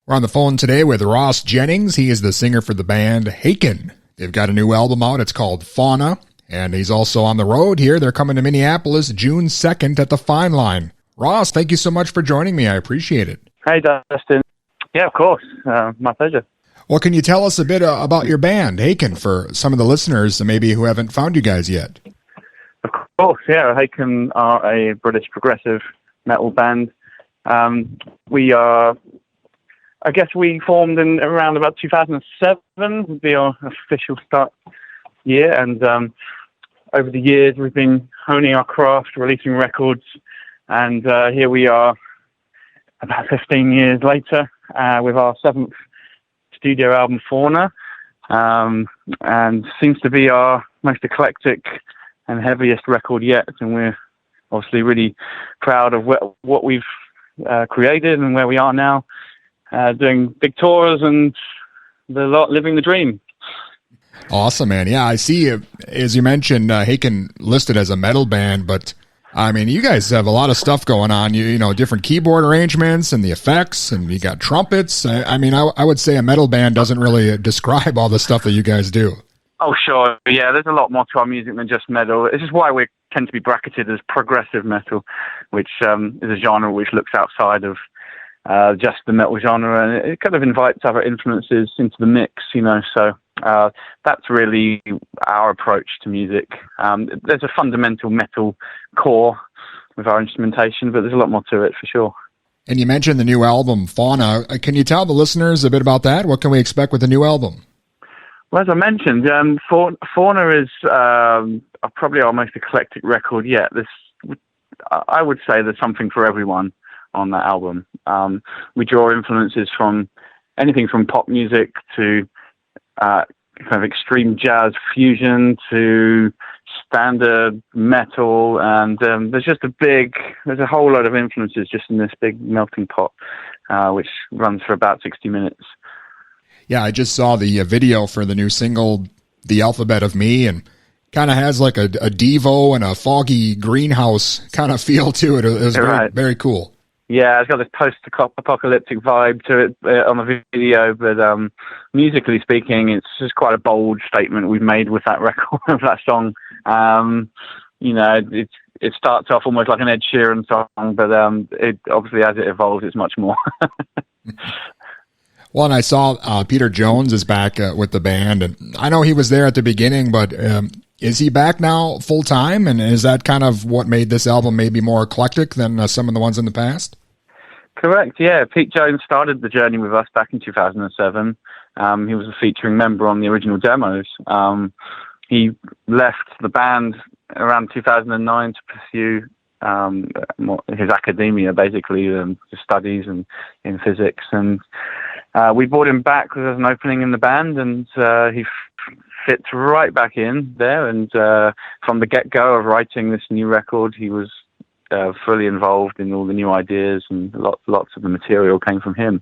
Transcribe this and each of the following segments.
We're on the phone today with Ross Jennings. He is the singer for the band Haken. They've got a new album out. It's called Fauna, and he's also on the road here. They're coming to Minneapolis June 2nd at the Fine Line. Ross, thank you so much for joining me. I appreciate it. Hey, Dustin. Yeah, of course. My pleasure. Well, can you tell us a bit about your band, Haken, for some of the listeners maybe who haven't found you guys yet? Of course, yeah. Haken are a British progressive metal band. We formed in around about 2007, would be our official start year. And over the years, we've been honing our craft, releasing records. And here we are about 15 years later with our seventh studio album, Fauna. And seems to be our most eclectic and heaviest record yet. And we're obviously really proud of what we've created and where we are now. Doing big tours and living the dream. Awesome, man. Yeah, I see, as you mentioned, Haken listed as a metal band, but I mean, you guys have a lot of stuff going on. You know, different keyboard arrangements and the effects, and you got trumpets. I would say a metal band doesn't really describe all the stuff that you guys do. Oh, sure. Yeah, there's a lot more to our music than just metal. This is why we tend to be bracketed as progressive metal, which is a genre which looks outside of just the metal genre, and it kind of invites other influences into the mix, you know, so that's really our approach to music. There's a fundamental metal core with our instrumentation, but there's a lot more to it for sure. And you mentioned the new album, Fauna. Can you tell the listeners a bit about that? What can we expect with the new album? Well, as I mentioned, Fauna is probably our most eclectic record yet. I would say there's something for everyone on that album. We draw influences from anything from pop music to kind of extreme jazz fusion to standard metal, and there's a whole lot of influences just in this big melting pot, which runs for about 60 minutes. Yeah, I just saw the video for the new single, The Alphabet of Me, and kind of has like a Devo and a foggy greenhouse kind of feel to it. It was very, very cool. Yeah, it's got this post-apocalyptic vibe to it on the video, but musically speaking, it's just quite a bold statement we've made with that record, with that song. You know, it starts off almost like an Ed Sheeran song, but it obviously, as it evolves, it's much more. Well, and I saw Peter Jones is back with the band, and I know he was there at the beginning, but is he back now full time? And is that kind of what made this album maybe more eclectic than some of the ones in the past? Correct. Yeah, Pete Jones started the journey with us back in 2007. He was a featuring member on the original demos. He left the band around 2009 to pursue his academia, basically, his studies in physics. And we brought him back because there's an opening in the band, and he fits right back in there. And from the get-go of writing this new record, he was fully involved in all the new ideas, and lots of the material came from him.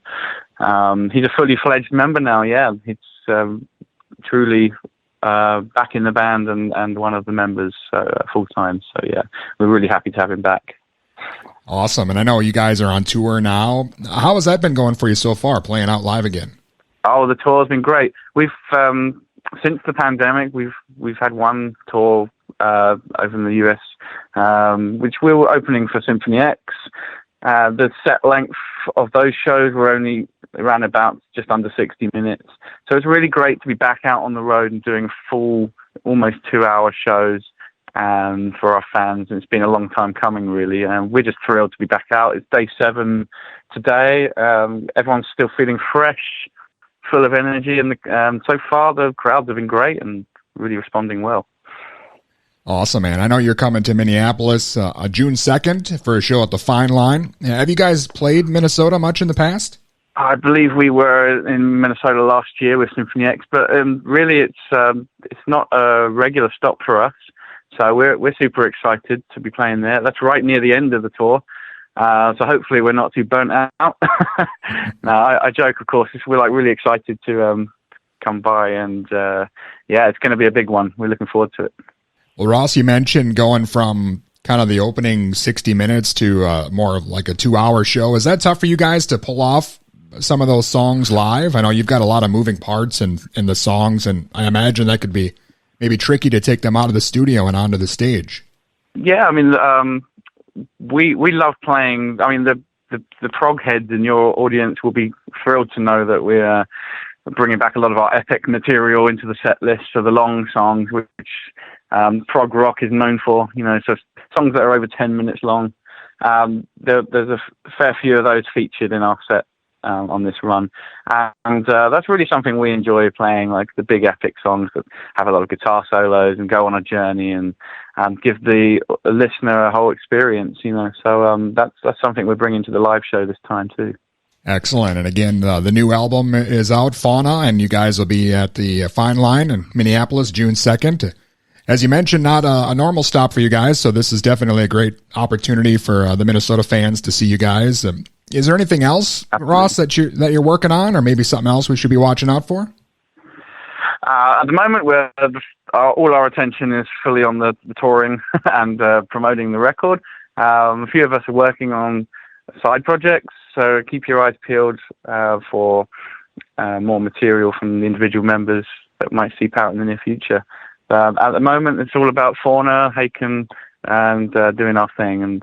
He's a fully fledged member now. Yeah, he's truly back in the band and one of the members full time. So yeah, we're really happy to have him back. Awesome. And I know you guys are on tour now. How has that been going for you so far, playing out live again? Oh, the tour's been great. We've since the pandemic, we've had one tour over in the US, which we were opening for Symphony X. The set length of those shows were only around about just under 60 minutes. So it's really great to be back out on the road and doing full, almost 2-hour shows for our fans. And it's been a long time coming, really. And we're just thrilled to be back out. It's day 7 today. Everyone's still feeling fresh, full of energy. And so far, the crowds have been great and really responding well. Awesome, man. I know you're coming to Minneapolis June 2nd for a show at the Fine Line. Have you guys played Minnesota much in the past? I believe we were in Minnesota last year with Symphony X, but really it's not a regular stop for us. So we're super excited to be playing there. That's right near the end of the tour. So hopefully we're not too burnt out. No, I joke, of course. We're like really excited to come by, and yeah, it's going to be a big one. We're looking forward to it. Well, Ross, you mentioned going from kind of the opening 60 minutes to more of like a 2-hour show. Is that tough for you guys to pull off some of those songs live? I know you've got a lot of moving parts in the songs, and I imagine that could be maybe tricky to take them out of the studio and onto the stage. Yeah, I mean, we love playing. I mean, the prog heads in your audience will be thrilled to know that we're bringing back a lot of our epic material into the set list for the long songs, which prog rock is known for. So songs that are over 10 minutes long. There's a fair few of those featured in our set on this run, and that's really something we enjoy playing, like the big epic songs that have a lot of guitar solos and go on a journey and give the listener a whole experience. So that's something we're bringing to the live show this time too. Excellent. And again, the new album is out, Fauna, and you guys will be at the Fine Line in Minneapolis, June 2nd. As you mentioned, not a normal stop for you guys, so this is definitely a great opportunity for the Minnesota fans to see you guys. Is there anything else, Absolutely. Ross, that you're working on, or maybe something else we should be watching out for? At the moment, all our attention is fully on the touring and promoting the record. A few of us are working on side projects, so keep your eyes peeled for more material from the individual members that might seep out in the near future. At the moment, it's all about Fauna, Haken, and doing our thing. And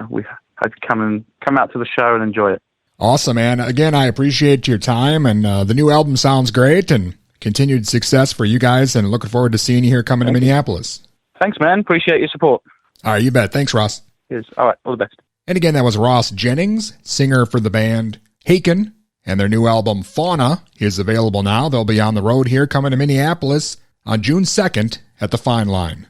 we hope you come out to the show and enjoy it. Awesome, man. Again, I appreciate your time, and the new album sounds great, and continued success for you guys, and looking forward to seeing you here coming to Minneapolis. Thanks, man. Appreciate your support. All right, you bet. Thanks, Ross. Cheers. All right, all the best. And again, that was Ross Jennings, singer for the band Haken, and their new album Fauna is available now. They'll be on the road here coming to Minneapolis on June 2nd at the Fine Line.